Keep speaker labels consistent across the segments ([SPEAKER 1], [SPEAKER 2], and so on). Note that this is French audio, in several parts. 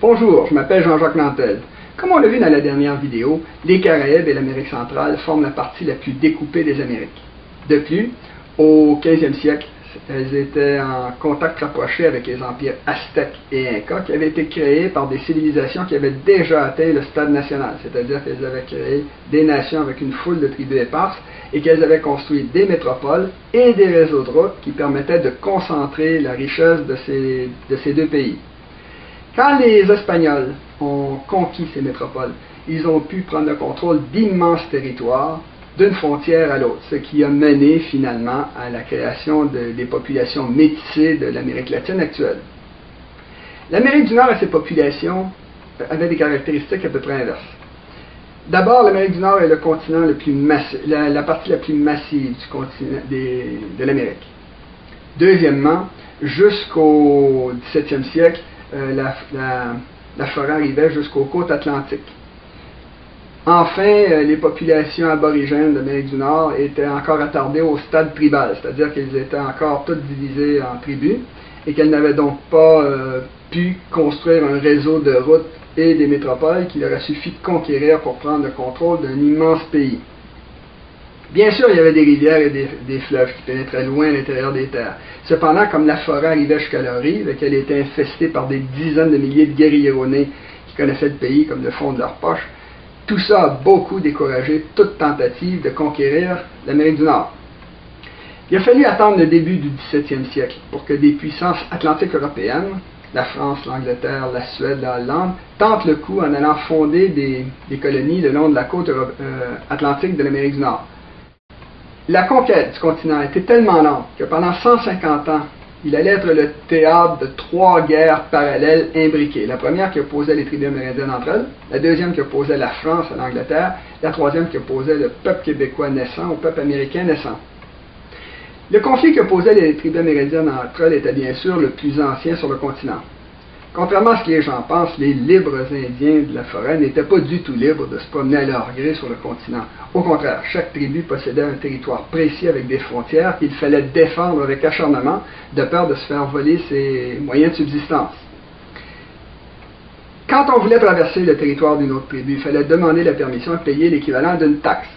[SPEAKER 1] Bonjour, je m'appelle Jean-Jacques Nantel. Comme on l'a vu dans la dernière vidéo, les Caraïbes et l'Amérique centrale forment la partie la plus découpée des Amériques. De plus, au 15e siècle, elles étaient en contact rapproché avec les empires aztèques et incas qui avaient été créés par des civilisations qui avaient déjà atteint le stade national, c'est-à-dire qu'elles avaient créé des nations avec une foule de tribus éparses et qu'elles avaient construit des métropoles et des réseaux de routes qui permettaient de concentrer la richesse de ces deux pays. Quand les Espagnols ont conquis ces métropoles, ils ont pu prendre le contrôle d'immenses territoires d'une frontière à l'autre, ce qui a mené finalement à la création des populations métissées de l'Amérique latine actuelle. L'Amérique du Nord et ses populations avaient des caractéristiques à peu près inverses. D'abord, l'Amérique du Nord est le continent le plus massif, la partie la plus massive du continent de l'Amérique. Deuxièmement, jusqu'au XVIIe siècle, la forêt arrivait jusqu'aux côtes atlantiques. Enfin, les populations aborigènes d'Amérique du Nord étaient encore attardées au stade tribal, c'est-à-dire qu'elles étaient encore toutes divisées en tribus et qu'elles n'avaient donc pas pu construire un réseau de routes et des métropoles qu'il aurait suffi de conquérir pour prendre le contrôle d'un immense pays. Bien sûr, il y avait des rivières et des fleuves qui pénétraient loin à l'intérieur des terres. Cependant, comme la forêt arrivait jusqu'à leur rive et qu'elle était infestée par des dizaines de milliers de guerrieros qui connaissaient le pays comme le fond de leur poche, tout ça a beaucoup découragé toute tentative de conquérir l'Amérique du Nord. Il a fallu attendre le début du XVIIe siècle pour que des puissances atlantiques européennes, la France, l'Angleterre, la Suède, la Hollande, tentent le coup en allant fonder des colonies le long de la côte atlantique de l'Amérique du Nord. La conquête du continent était tellement lente que pendant 150 ans, il allait être le théâtre de 3 guerres parallèles imbriquées. La première qui opposait les tribus amérindiennes entre elles, la deuxième qui opposait la France à l'Angleterre, la troisième qui opposait le peuple québécois naissant au peuple américain naissant. Le conflit qui opposait les tribus amérindiennes entre elles était bien sûr le plus ancien sur le continent. Contrairement à ce que les gens pensent, les libres Indiens de la forêt n'étaient pas du tout libres de se promener à leur gré sur le continent. Au contraire, chaque tribu possédait un territoire précis avec des frontières qu'il fallait défendre avec acharnement, de peur de se faire voler ses moyens de subsistance. Quand on voulait traverser le territoire d'une autre tribu, il fallait demander la permission et payer l'équivalent d'une taxe.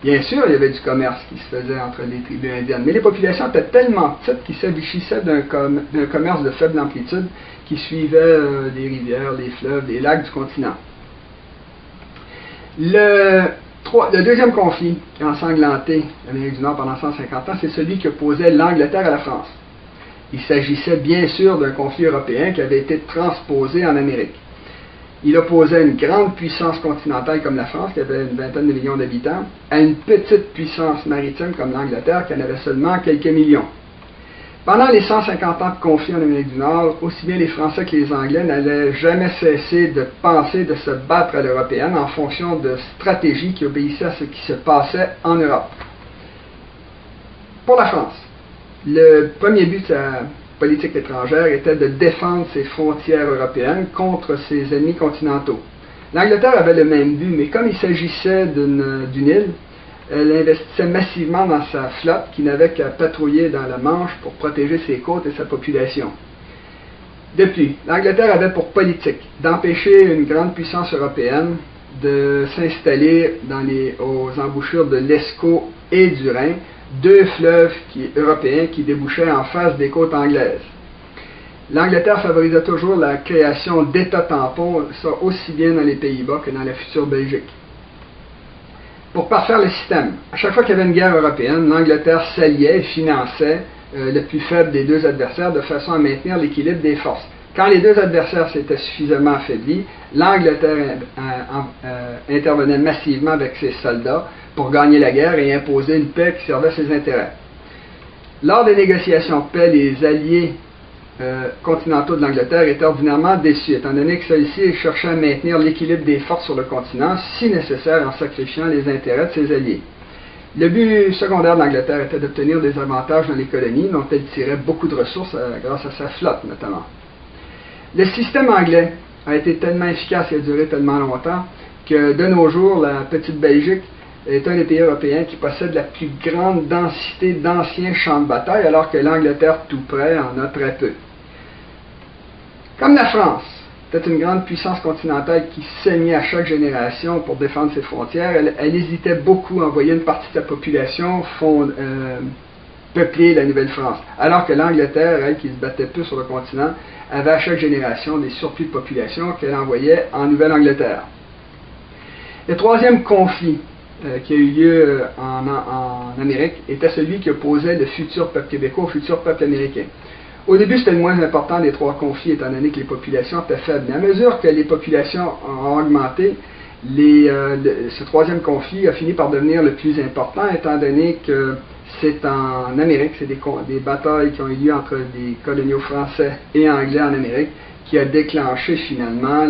[SPEAKER 1] Bien sûr, il y avait du commerce qui se faisait entre les tribus indiennes, mais les populations étaient tellement petites qu'ils s'enrichissaient d'un commerce de faible amplitude qui suivait les rivières, les fleuves, les lacs du continent. Le deuxième conflit qui a ensanglanté l'Amérique du Nord pendant 150 ans, c'est celui qui opposait l'Angleterre à la France. Il s'agissait bien sûr d'un conflit européen qui avait été transposé en Amérique. Il opposait une grande puissance continentale comme la France, qui avait une vingtaine de millions d'habitants, à une petite puissance maritime comme l'Angleterre, qui en avait seulement quelques millions. Pendant les 150 ans de conflit en Amérique du Nord, aussi bien les Français que les Anglais n'allaient jamais cesser de penser de se battre à l'européenne en fonction de stratégies qui obéissaient à ce qui se passait en Europe. Pour la France, le premier but de sa politique étrangère était de défendre ses frontières européennes contre ses ennemis continentaux. L'Angleterre avait le même but, mais comme il s'agissait d'une île, elle investissait massivement dans sa flotte qui n'avait qu'à patrouiller dans la Manche pour protéger ses côtes et sa population. Depuis, l'Angleterre avait pour politique d'empêcher une grande puissance européenne de s'installer aux embouchures de l'Escaut et du Rhin, deux fleuves européens qui débouchaient en face des côtes anglaises. L'Angleterre favorisait toujours la création d'États tampons, ça aussi bien dans les Pays-Bas que dans la future Belgique. Pour parfaire le système, à chaque fois qu'il y avait une guerre européenne, l'Angleterre s'alliait et finançait le plus faible des deux adversaires de façon à maintenir l'équilibre des forces. Quand les deux adversaires s'étaient suffisamment affaiblis, l'Angleterre intervenait massivement avec ses soldats pour gagner la guerre et imposer une paix qui servait ses intérêts. Lors des négociations de paix, les alliés continentaux de l'Angleterre étaient ordinairement déçus, étant donné que celle-ci cherchait à maintenir l'équilibre des forces sur le continent, si nécessaire en sacrifiant les intérêts de ses alliés. Le but secondaire de l'Angleterre était d'obtenir des avantages dans les colonies, dont elle tirait beaucoup de ressources grâce à sa flotte notamment. Le système anglais a été tellement efficace et a duré tellement longtemps que de nos jours, la petite Belgique est un des pays européens qui possède la plus grande densité d'anciens champs de bataille, alors que l'Angleterre tout près en a très peu. Comme la France était une grande puissance continentale qui saignait à chaque génération pour défendre ses frontières. Elle hésitait beaucoup à envoyer une partie de sa population peupler la Nouvelle-France, alors que l'Angleterre, elle, qui se battait peu sur le continent, avait à chaque génération des surplus de population qu'elle envoyait en Nouvelle-Angleterre. Le troisième conflit qui a eu lieu en Amérique était celui qui opposait le futur peuple québécois au futur peuple américain. Au début, c'était le moins important des trois conflits, étant donné que les populations étaient faibles. Mais à mesure que les populations ont augmenté, ce troisième conflit a fini par devenir le plus important, étant donné que c'est en Amérique, c'est des batailles qui ont eu lieu entre des coloniaux français et anglais en Amérique, qui a déclenché finalement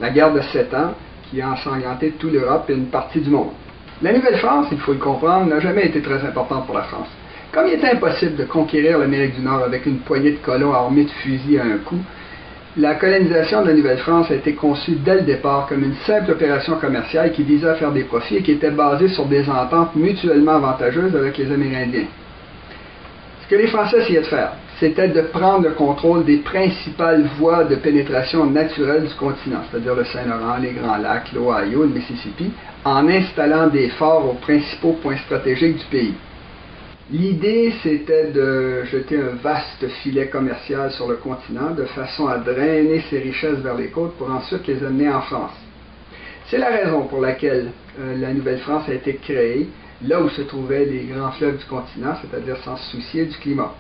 [SPEAKER 1] la guerre de 7 ans, qui a ensanglanté toute l'Europe et une partie du monde. La Nouvelle-France, il faut le comprendre, n'a jamais été très importante pour la France. Comme il était impossible de conquérir l'Amérique du Nord avec une poignée de colons armés de fusils à un coup, la colonisation de la Nouvelle-France a été conçue dès le départ comme une simple opération commerciale qui visait à faire des profits et qui était basée sur des ententes mutuellement avantageuses avec les Amérindiens. Ce que les Français essayaient de faire, c'était de prendre le contrôle des principales voies de pénétration naturelle du continent, c'est-à-dire le Saint-Laurent, les Grands Lacs, l'Ohio, le Mississippi, en installant des forts aux principaux points stratégiques du pays. L'idée, c'était de jeter un vaste filet commercial sur le continent de façon à drainer ses richesses vers les côtes pour ensuite les amener en France. C'est la raison pour laquelle la Nouvelle-France a été créée, là où se trouvaient les grands fleuves du continent, c'est-à-dire sans se soucier du climat.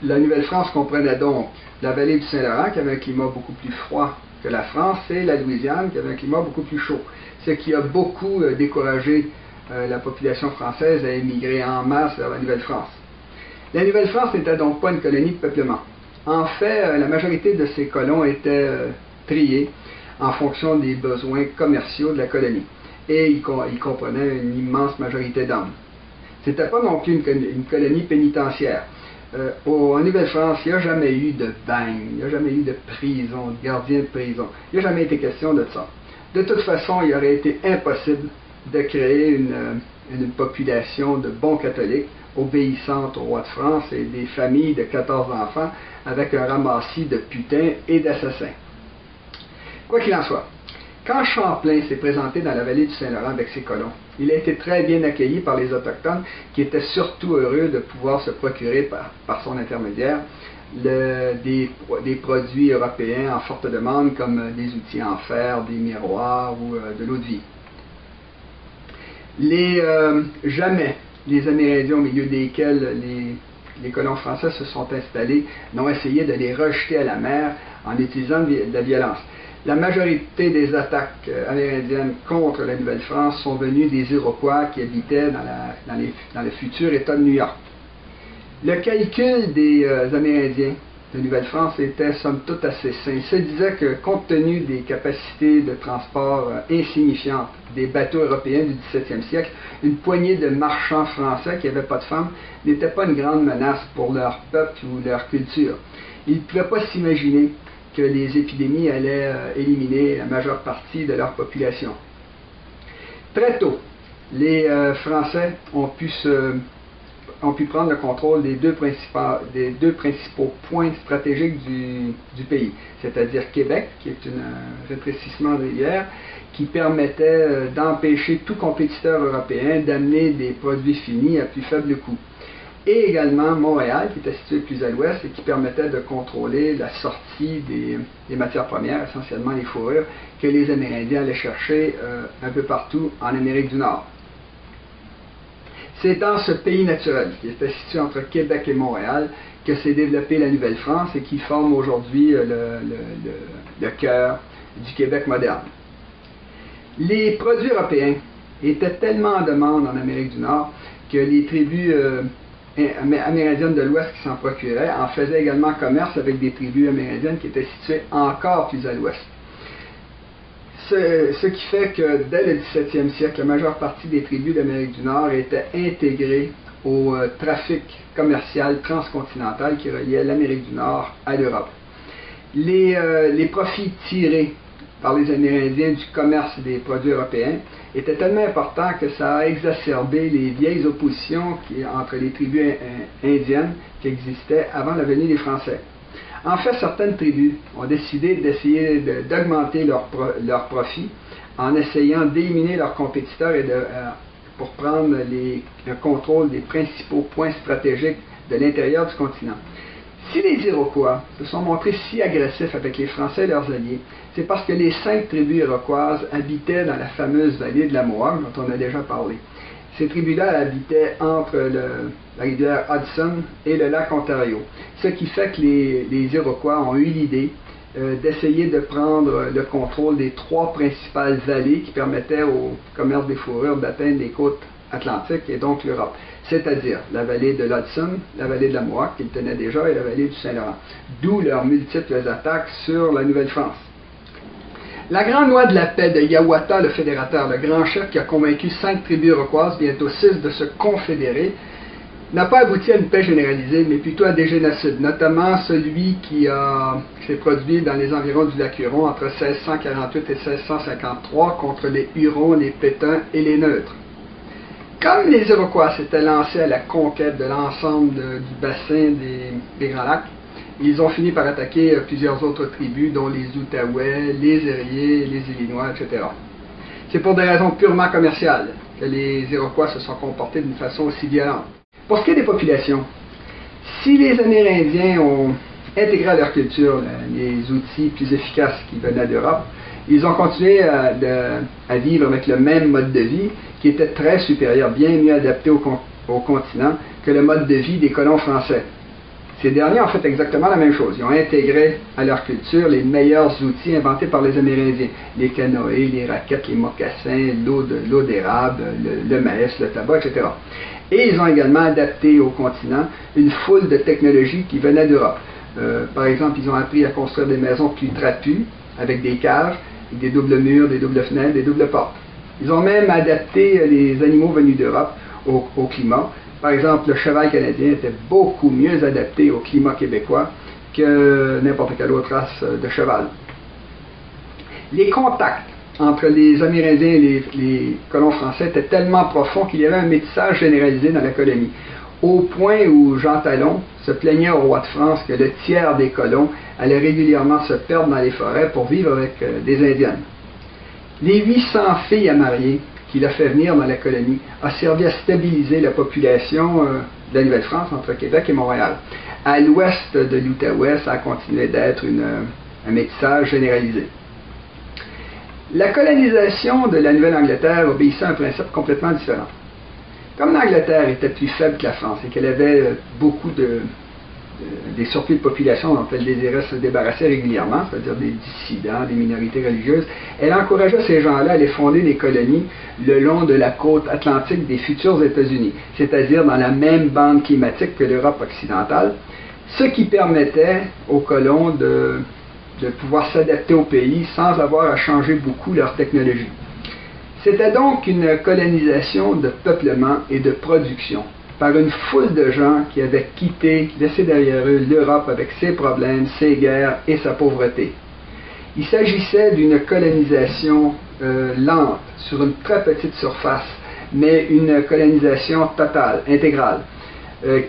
[SPEAKER 1] La Nouvelle-France comprenait donc la vallée du Saint-Laurent, qui avait un climat beaucoup plus froid que la France, et la Louisiane, qui avait un climat beaucoup plus chaud, ce qui a beaucoup découragé la population française a émigré en masse vers la Nouvelle-France. La Nouvelle-France n'était donc pas une colonie de peuplement. En fait, la majorité de ces colons étaient triés en fonction des besoins commerciaux de la colonie. Et ils comprenaient une immense majorité d'hommes. Ce n'était pas non plus une colonie pénitentiaire. En Nouvelle-France, il n'y a jamais eu de bagne, il n'y a jamais eu de prison, de gardien de prison. Il n'y a jamais été question de ça. De toute façon, il aurait été impossible de créer une population de bons catholiques obéissante au roi de France et des familles de 14 enfants avec un ramassis de putains et d'assassins. Quoi qu'il en soit, quand Champlain s'est présenté dans la vallée du Saint-Laurent avec ses colons, il a été très bien accueilli par les Autochtones qui étaient surtout heureux de pouvoir se procurer par son intermédiaire des produits européens en forte demande comme des outils en fer, des miroirs ou de l'eau de vie. Jamais les Amérindiens au milieu desquels les colons français se sont installés n'ont essayé de les rejeter à la mer en utilisant de la violence. La majorité des attaques amérindiennes contre la Nouvelle-France sont venues des Iroquois qui habitaient dans le futur État de New York. Le calcul des Amérindiens de Nouvelle-France était somme toute assez sain. Il se disait que, compte tenu des capacités de transport insignifiantes des bateaux européens du XVIIe siècle, une poignée de marchands français qui n'avaient pas de femmes n'était pas une grande menace pour leur peuple ou leur culture. Ils ne pouvaient pas s'imaginer que les épidémies allaient éliminer la majeure partie de leur population. Très tôt, les Français ont pu prendre le contrôle des deux principaux points stratégiques du pays, c'est-à-dire Québec, qui est un rétrécissement de rivière, qui permettait d'empêcher tout compétiteur européen d'amener des produits finis à plus faible coût. Et également Montréal, qui était situé plus à l'ouest et qui permettait de contrôler la sortie des matières premières, essentiellement les fourrures, que les Amérindiens allaient chercher un peu partout en Amérique du Nord. C'est dans ce pays naturel, qui était situé entre Québec et Montréal, que s'est développée la Nouvelle-France et qui forme aujourd'hui le cœur du Québec moderne. Les produits européens étaient tellement en demande en Amérique du Nord que les tribus amérindiennes de l'Ouest qui s'en procuraient en faisaient également commerce avec des tribus amérindiennes qui étaient situées encore plus à l'Ouest. Ce qui fait que dès le XVIIe siècle, la majeure partie des tribus d'Amérique du Nord étaient intégrées au trafic commercial transcontinental qui reliait l'Amérique du Nord à l'Europe. Les profits tirés par les Amérindiens du commerce des produits européens étaient tellement importants que ça a exacerbé les vieilles oppositions entre les tribus indiennes qui existaient avant la venue des Français. En fait, certaines tribus ont décidé d'essayer d'augmenter leur profit en essayant d'éliminer leurs compétiteurs et pour prendre le contrôle des principaux points stratégiques de l'intérieur du continent. Si les Iroquois se sont montrés si agressifs avec les Français et leurs alliés, c'est parce que les 5 tribus iroquoises habitaient dans la fameuse vallée de la Mohawk dont on a déjà parlé. Ces tribus-là habitaient entre la rivière Hudson et le lac Ontario, ce qui fait que les Iroquois ont eu l'idée d'essayer de prendre le contrôle des 3 principales vallées qui permettaient au commerce des fourrures d'atteindre les côtes atlantiques et donc l'Europe, c'est-à-dire la vallée de l'Hudson, la vallée de la Mohawk qu'ils tenaient déjà et la vallée du Saint-Laurent, d'où leurs multiples attaques sur la Nouvelle-France. La grande loi de la paix de Hiawatha le fédérateur, le grand chef qui a convaincu 5 tribus iroquoises, bientôt 6, de se confédérer, n'a pas abouti à une paix généralisée, mais plutôt à des génocides, notamment celui qui s'est produit dans les environs du lac Huron entre 1648 et 1653 contre les Hurons, les Pétuns et les Neutres. Comme les Iroquois s'étaient lancés à la conquête de l'ensemble du bassin des Grands Lacs, ils ont fini par attaquer plusieurs autres tribus, dont les Outaouais, les Eриers, les Illinois, etc. C'est pour des raisons purement commerciales que les Iroquois se sont comportés d'une façon aussi violente. Pour ce qui est des populations, si les Amérindiens ont intégré à leur culture les outils plus efficaces qui venaient d'Europe, ils ont continué à vivre avec le même mode de vie qui était très supérieur, bien mieux adapté au continent que le mode de vie des colons français. Ces derniers ont fait exactement la même chose. Ils ont intégré à leur culture les meilleurs outils inventés par les Amérindiens. Les canoës, les raquettes, les mocassins, l'eau d'érable, le maïs, le tabac, etc. Et ils ont également adapté au continent une foule de technologies qui venaient d'Europe. Par exemple, ils ont appris à construire des maisons plus trapues, avec des cages, avec des doubles murs, des doubles fenêtres, des doubles portes. Ils ont même adapté les animaux venus d'Europe au climat. Par exemple, le cheval canadien était beaucoup mieux adapté au climat québécois que n'importe quelle autre race de cheval. Les contacts entre les Amérindiens et les colons français étaient tellement profonds qu'il y avait un métissage généralisé dans la colonie, au point où Jean Talon se plaignait au roi de France que le tiers des colons allaient régulièrement se perdre dans les forêts pour vivre avec des Indiennes. Les 800 filles à marier qu'il a fait venir dans la colonie a servi à stabiliser la population de la Nouvelle-France entre Québec et Montréal. À l'ouest de l'Outaouais, ça a continué d'être un métissage généralisé. La colonisation de la Nouvelle-Angleterre obéissait à un principe complètement différent. Comme l'Angleterre était plus faible que la France et qu'elle avait beaucoup des surplus de population dont elle désirait se débarrasser régulièrement, c'est-à-dire des dissidents, des minorités religieuses, elle encourageait ces gens-là à aller fonder des colonies le long de la côte atlantique des futurs États-Unis, c'est-à-dire dans la même bande climatique que l'Europe occidentale, ce qui permettait aux colons de pouvoir s'adapter au pays sans avoir à changer beaucoup leur technologie. C'était donc une colonisation de peuplement et de production par une foule de gens qui avaient laissé derrière eux l'Europe avec ses problèmes, ses guerres et sa pauvreté. Il s'agissait d'une colonisation lente, sur une très petite surface, mais une colonisation totale, intégrale,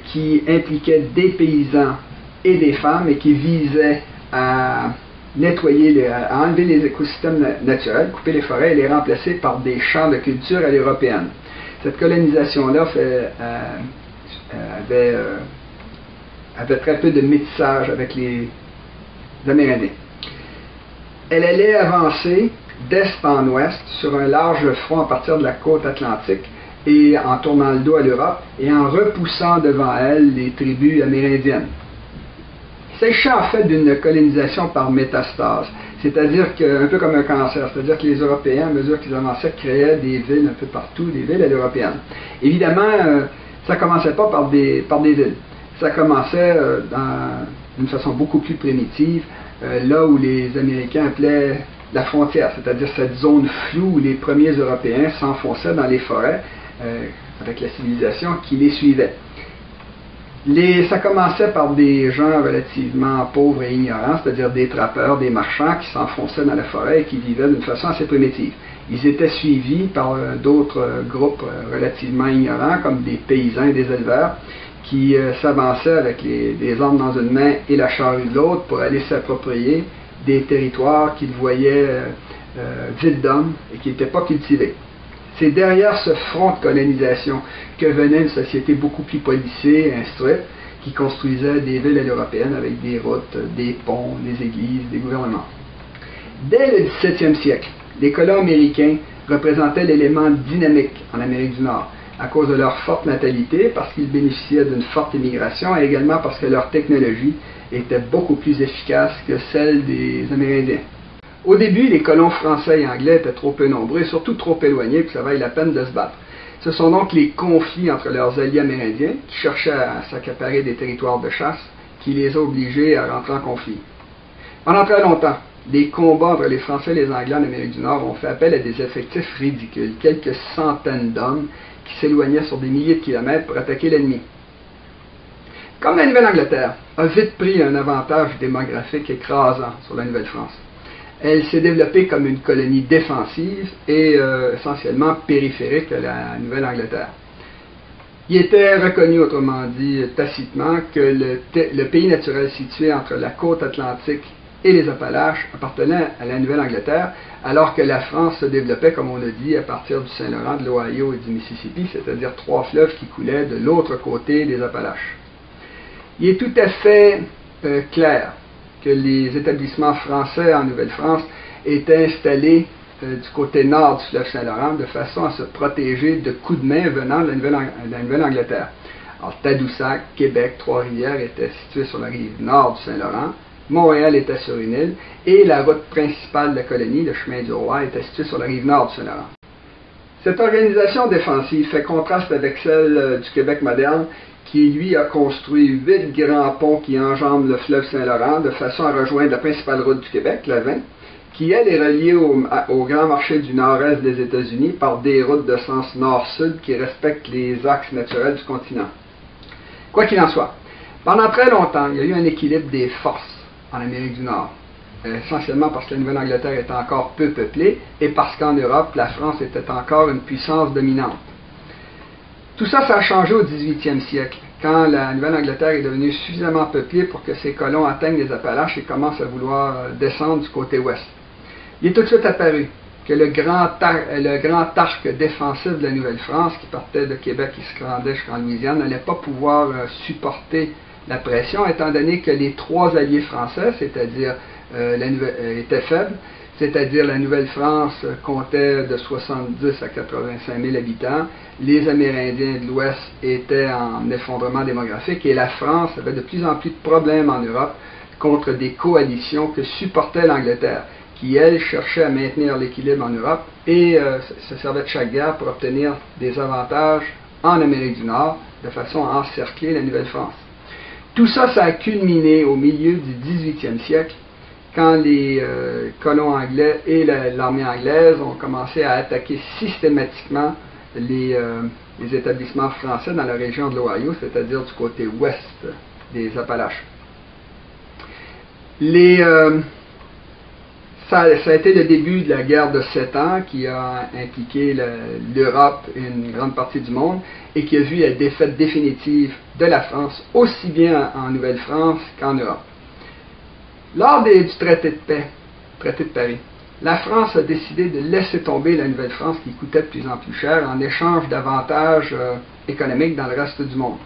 [SPEAKER 1] qui impliquait des paysans et des femmes et qui visait à nettoyer, à enlever les écosystèmes naturels, couper les forêts et les remplacer par des champs de culture à l'européenne. Cette colonisation-là avait très peu de métissage avec les Amérindiens. Elle allait avancer d'est en ouest sur un large front à partir de la côte atlantique et en tournant le dos à l'Europe et en repoussant devant elle les tribus amérindiennes. Il s'agissait en fait d'une colonisation par métastase, c'est-à-dire un peu comme un cancer, c'est-à-dire que les Européens, à mesure qu'ils avançaient, créaient des villes un peu partout, des villes à l'européenne. Évidemment, ça ne commençait pas par des villes, ça commençait d'une façon beaucoup plus primitive, là où les Américains appelaient la frontière, c'est-à-dire cette zone floue où les premiers Européens s'enfonçaient dans les forêts avec la civilisation qui les suivait. Ça commençait par des gens relativement pauvres et ignorants, c'est-à-dire des trappeurs, des marchands qui s'enfonçaient dans la forêt et qui vivaient d'une façon assez primitive. Ils étaient suivis par d'autres groupes relativement ignorants, comme des paysans et des éleveurs, qui s'avançait avec les armes dans une main et la charrue de l'autre pour aller s'approprier des territoires qu'ils voyaient vides d'hommes et qui n'étaient pas cultivés. C'est derrière ce front de colonisation que venait une société beaucoup plus policée, instruite, qui construisait des villes à l'européenne avec des routes, des ponts, des églises, des gouvernements. Dès le XVIIe siècle, les colons américains représentaient l'élément dynamique en Amérique du Nord, à cause de leur forte natalité, parce qu'ils bénéficiaient d'une forte immigration, et également parce que leur technologie était beaucoup plus efficace que celle des Amérindiens. Au début, les colons français et anglais étaient trop peu nombreux, et surtout trop éloignés, pour que ça vaille la peine de se battre. Ce sont donc les conflits entre leurs alliés amérindiens, qui cherchaient à s'accaparer des territoires de chasse, qui les ont obligés à rentrer en conflit. Pendant très longtemps, les combats entre les Français et les Anglais en Amérique du Nord ont fait appel à des effectifs ridicules, quelques centaines d'hommes qui s'éloignaient sur des milliers de kilomètres pour attaquer l'ennemi. Comme la Nouvelle-Angleterre a vite pris un avantage démographique écrasant sur la Nouvelle-France, elle s'est développée comme une colonie défensive et essentiellement périphérique à la Nouvelle-Angleterre. Il était reconnu, autrement dit, tacitement, que le pays naturel situé entre la côte atlantique et les Appalaches appartenait à la Nouvelle-Angleterre, alors que la France se développait, comme on l'a dit, à partir du Saint-Laurent, de l'Ohio et du Mississippi, c'est-à-dire trois fleuves qui coulaient de l'autre côté des Appalaches. Il est tout à fait clair que les établissements français en Nouvelle-France étaient installés du côté nord du fleuve Saint-Laurent de façon à se protéger de coups de main venant de la Nouvelle-Angleterre. Alors, Tadoussac, Québec, Trois-Rivières étaient situés sur la rive nord du Saint-Laurent, Montréal était sur une île, et la route principale de la colonie, le chemin du roi, était située sur la rive nord du Saint-Laurent. Cette organisation défensive fait contraste avec celle du Québec moderne, qui lui a construit 8 grands ponts qui enjambent le fleuve Saint-Laurent de façon à rejoindre la principale route du Québec, la 20, qui elle est reliée au grand marché du nord-est des États-Unis par des routes de sens nord-sud qui respectent les axes naturels du continent. Quoi qu'il en soit, pendant très longtemps, il y a eu un équilibre des forces en Amérique du Nord, essentiellement parce que la Nouvelle-Angleterre était encore peu peuplée et parce qu'en Europe, la France était encore une puissance dominante. Tout ça, ça a changé au 18e siècle, quand la Nouvelle-Angleterre est devenue suffisamment peuplée pour que ses colons atteignent les Appalaches et commencent à vouloir descendre du côté ouest. Il est tout de suite apparu que le grand arc défensif de la Nouvelle-France, qui partait de Québec et se rendait jusqu'en Louisiane, n'allait pas pouvoir supporter la pression, étant donné que les trois alliés français, c'est-à-dire étaient faibles, c'est-à-dire la Nouvelle-France comptait de 70 à 85 000 habitants, les Amérindiens de l'Ouest étaient en effondrement démographique et la France avait de plus en plus de problèmes en Europe contre des coalitions que supportait l'Angleterre, qui, elle, cherchait à maintenir l'équilibre en Europe et se servait de chaque guerre pour obtenir des avantages en Amérique du Nord, de façon à encercler la Nouvelle-France. Tout ça, ça a culminé au milieu du 18e siècle, quand les colons anglais et l'armée anglaise ont commencé à attaquer systématiquement les établissements français dans la région de l'Ohio, c'est-à-dire du côté ouest des Appalaches. Ça a été le début de la guerre de 7 ans qui a impliqué l'Europe et une grande partie du monde et qui a vu la défaite définitive de la France, aussi bien en Nouvelle-France qu'en Europe. Lors du traité de paix, traité de Paris, la France a décidé de laisser tomber la Nouvelle-France qui coûtait de plus en plus cher en échange d'avantages économiques dans le reste du monde.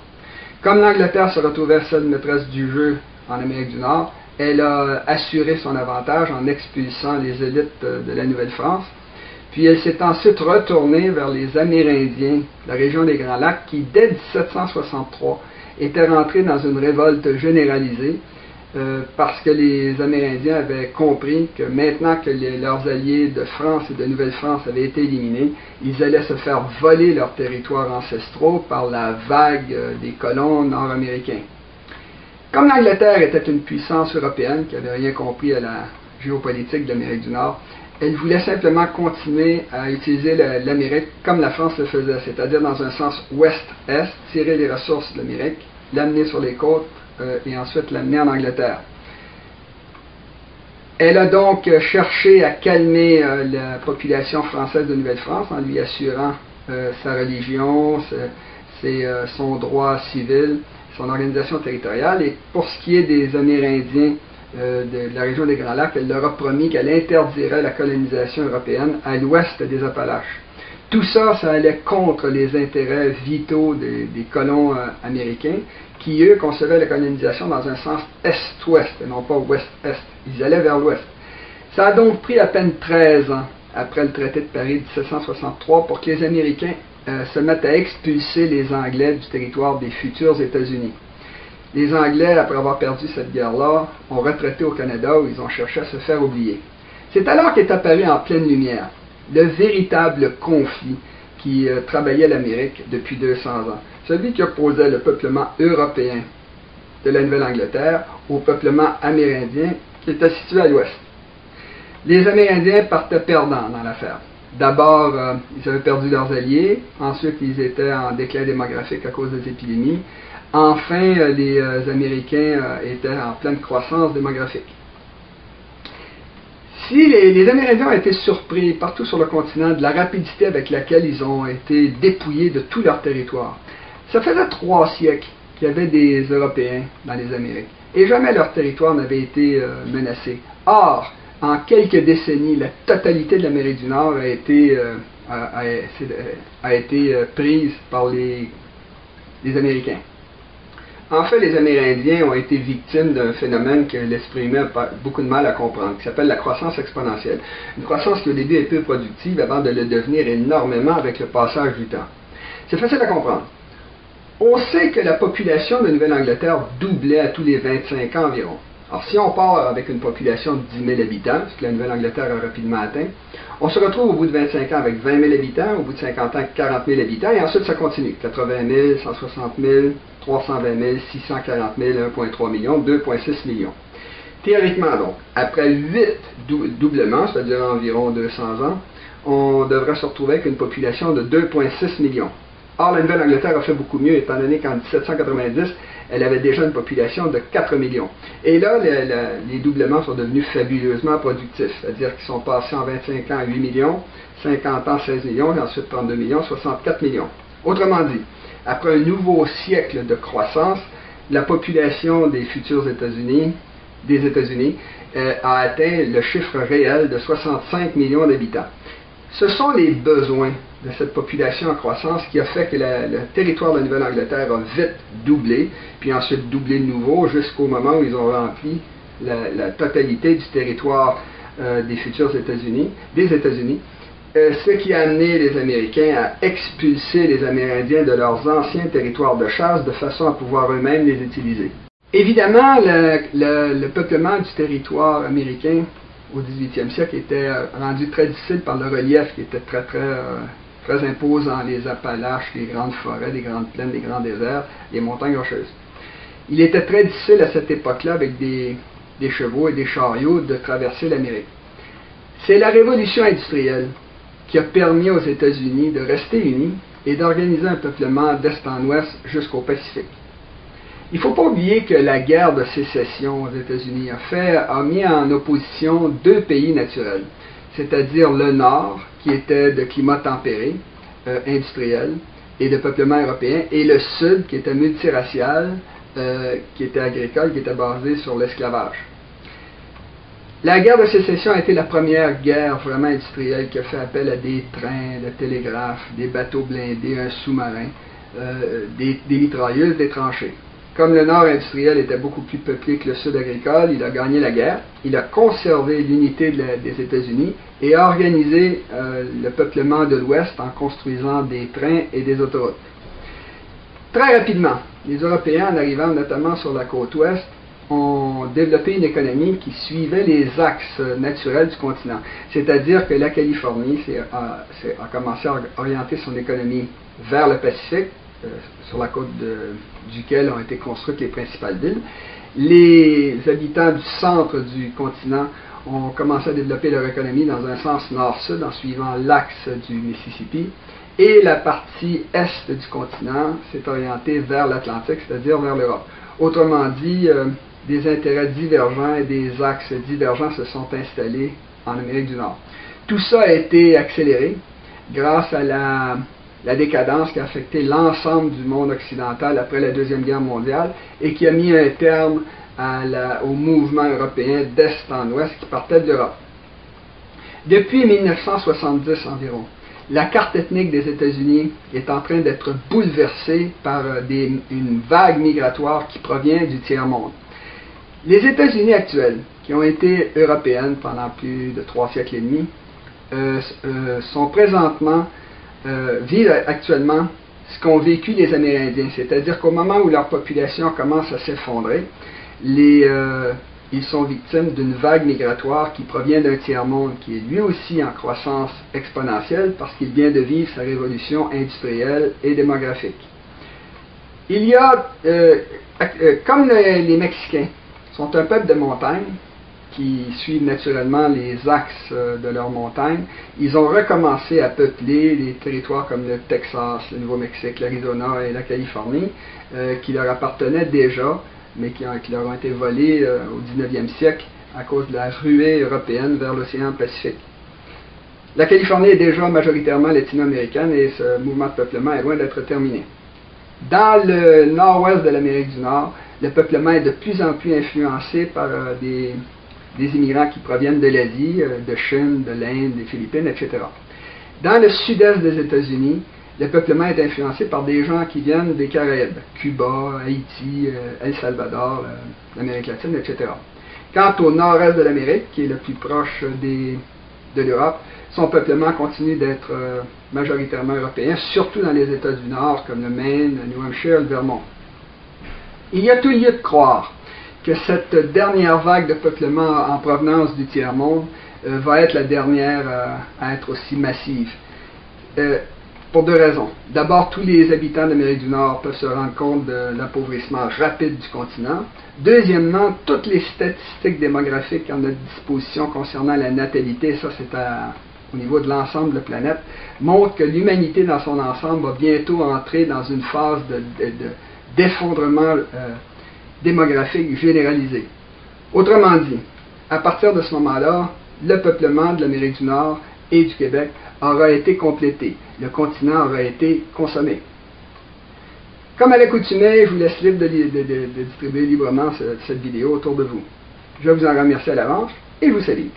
[SPEAKER 1] Comme l'Angleterre se retrouvait seule maîtresse du jeu en Amérique du Nord, elle a assuré son avantage en expulsant les élites de la Nouvelle-France, puis elle s'est ensuite retournée vers les Amérindiens de la région des Grands Lacs qui, dès 1763, étaient rentrés dans une révolte généralisée parce que les Amérindiens avaient compris que maintenant que leurs alliés de France et de Nouvelle-France avaient été éliminés, ils allaient se faire voler leurs territoires ancestraux par la vague des colons nord-américains. Comme l'Angleterre était une puissance européenne qui n'avait rien compris à la géopolitique de l'Amérique du Nord, elle voulait simplement continuer à utiliser l'Amérique comme la France le faisait, c'est-à-dire dans un sens ouest-est, tirer les ressources de l'Amérique, l'amener sur les côtes et ensuite l'amener en Angleterre. Elle a donc cherché à calmer la population française de Nouvelle-France en lui assurant sa religion, c'est son droit civil, son organisation territoriale. Et pour ce qui est des Amérindiens de la région des Grands Lacs, elle leur a promis qu'elle interdirait la colonisation européenne à l'ouest des Appalaches. Tout ça, ça allait contre les intérêts vitaux des colons américains, qui, eux, concevaient la colonisation dans un sens est-ouest, et non pas ouest-est. Ils allaient vers l'ouest. Ça a donc pris à peine 13 ans, après le traité de Paris de 1763, pour que les Américains se mettent à expulser les Anglais du territoire des futurs États-Unis. Les Anglais, après avoir perdu cette guerre-là, ont retraité au Canada où ils ont cherché à se faire oublier. C'est alors qu'est apparu en pleine lumière le véritable conflit qui travaillait l'Amérique depuis 200 ans. Celui qui opposait le peuplement européen de la Nouvelle-Angleterre au peuplement amérindien qui était situé à l'ouest. Les Amérindiens partaient perdants dans l'affaire. D'abord, ils avaient perdu leurs alliés. Ensuite, ils étaient en déclin démographique à cause des épidémies. Enfin, les Américains étaient en pleine croissance démographique. Si les Amérindiens ont été surpris partout sur le continent de la rapidité avec laquelle ils ont été dépouillés de tout leur territoire. Ça faisait 3 siècles qu'il y avait des Européens dans les Amériques. Et jamais leur territoire n'avait été menacé. Or, en quelques décennies, la totalité de l'Amérique du Nord a été prise par les Américains. En fait, les Amérindiens ont été victimes d'un phénomène que l'esprit humain a beaucoup de mal à comprendre, qui s'appelle la croissance exponentielle. Une croissance qui au début est peu productive avant de le devenir énormément avec le passage du temps. C'est facile à comprendre. On sait que la population de Nouvelle-Angleterre doublait à tous les 25 ans environ. Alors, si on part avec une population de 10 000 habitants, ce que la Nouvelle-Angleterre a rapidement atteint, on se retrouve au bout de 25 ans avec 20 000 habitants, au bout de 50 ans 40 000 habitants, et ensuite ça continue. 80 000, 160 000, 320 000, 640 000, 1,3 million, 2,6 millions. Théoriquement donc, après 8 doublements, c'est-à-dire environ 200 ans, on devrait se retrouver avec une population de 2,6 millions. Or, la Nouvelle-Angleterre a fait beaucoup mieux, étant donné qu'en 1790, elle avait déjà une population de 4 millions. Et là, les doublements sont devenus fabuleusement productifs, c'est-à-dire qu'ils sont passés en 25 ans à 8 millions, 50 ans 16 millions, et ensuite 32 millions, 64 millions. Autrement dit, après un nouveau siècle de croissance, la population des futurs États-Unis, a atteint le chiffre réel de 65 millions d'habitants. Ce sont les besoins de cette population en croissance qui a fait que le territoire de la Nouvelle-Angleterre a vite doublé, puis ensuite doublé de nouveau jusqu'au moment où ils ont rempli la totalité du territoire des futurs États-Unis, ce qui a amené les Américains à expulser les Amérindiens de leurs anciens territoires de chasse de façon à pouvoir eux-mêmes les utiliser. Évidemment, le peuplement du territoire américain au 18e siècle était rendu très difficile par le relief qui était très imposant, les Appalaches, les grandes forêts, les grandes plaines, les grands déserts, les montagnes rocheuses. Il était très difficile à cette époque-là, avec des chevaux et des chariots, de traverser l'Amérique. C'est la révolution industrielle qui a permis aux États-Unis de rester unis et d'organiser un peuplement d'est en ouest jusqu'au Pacifique. Il ne faut pas oublier que la guerre de sécession aux États-Unis a mis en opposition 2 pays naturels, c'est-à-dire le Nord, qui était de climat tempéré, industriel, et de peuplement européen, et le Sud, qui était multiracial, qui était agricole, qui était basé sur l'esclavage. La guerre de sécession a été la première guerre vraiment industrielle qui a fait appel à des trains, le télégraphe, des bateaux blindés, un sous-marin, des mitrailleuses, des tranchées. Comme le nord industriel était beaucoup plus peuplé que le sud agricole, il a gagné la guerre, il a conservé l'unité des États-Unis et a organisé le peuplement de l'Ouest en construisant des trains et des autoroutes. Très rapidement, les Européens, en arrivant notamment sur la côte ouest, ont développé une économie qui suivait les axes naturels du continent. C'est-à-dire que la Californie a commencé à orienter son économie vers le Pacifique, sur la côte duquel ont été construites les principales villes. Les habitants du centre du continent ont commencé à développer leur économie dans un sens nord-sud en suivant l'axe du Mississippi. Et la partie est du continent s'est orientée vers l'Atlantique, c'est-à-dire vers l'Europe. Autrement dit, des intérêts divergents et des axes divergents se sont installés en Amérique du Nord. Tout ça a été accéléré grâce à la décadence qui a affecté l'ensemble du monde occidental après la Deuxième Guerre mondiale et qui a mis un terme au mouvement européen d'est en ouest qui partait de l'Europe. Depuis 1970 environ, la carte ethnique des États-Unis est en train d'être bouleversée par une vague migratoire qui provient du tiers-monde. Les États-Unis actuels, qui ont été européennes pendant plus de 3 siècles et demi, vivent actuellement ce qu'ont vécu les Amérindiens, c'est-à-dire qu'au moment où leur population commence à s'effondrer, ils sont victimes d'une vague migratoire qui provient d'un tiers-monde qui est lui aussi en croissance exponentielle parce qu'il vient de vivre sa révolution industrielle et démographique. Il y a, comme les Mexicains sont un peuple de montagne, qui suivent naturellement les axes de leur montagne, ils ont recommencé à peupler les territoires comme le Texas, le Nouveau-Mexique, l'Arizona et la Californie, qui leur appartenaient déjà, mais qui leur ont été volés au 19e siècle à cause de la ruée européenne vers l'océan Pacifique. La Californie est déjà majoritairement latino-américaine et ce mouvement de peuplement est loin d'être terminé. Dans le nord-ouest de l'Amérique du Nord, le peuplement est de plus en plus influencé par des immigrants qui proviennent de l'Asie, de Chine, de l'Inde, des Philippines, etc. Dans le sud-est des États-Unis, le peuplement est influencé par des gens qui viennent des Caraïbes, Cuba, Haïti, El Salvador, l'Amérique latine, etc. Quant au nord-est de l'Amérique, qui est le plus proche de l'Europe, son peuplement continue d'être majoritairement européen, surtout dans les États du Nord, comme le Maine, le New Hampshire, le Vermont. Il y a tout lieu de croire que cette dernière vague de peuplement en provenance du tiers-monde va être la dernière à être aussi massive. Pour 2 raisons. D'abord, tous les habitants d'Amérique du Nord peuvent se rendre compte de l'appauvrissement rapide du continent. Deuxièmement, toutes les statistiques démographiques à notre disposition concernant la natalité, ça c'est au niveau de l'ensemble de la planète, montrent que l'humanité dans son ensemble va bientôt entrer dans une phase d'effondrement démographique généralisé. Autrement dit, à partir de ce moment-là, le peuplement de l'Amérique du Nord et du Québec aura été complété. Le continent aura été consommé. Comme à l'accoutumée, je vous laisse libre de distribuer librement cette vidéo autour de vous. Je vous en remercie à l'avance et je vous salue.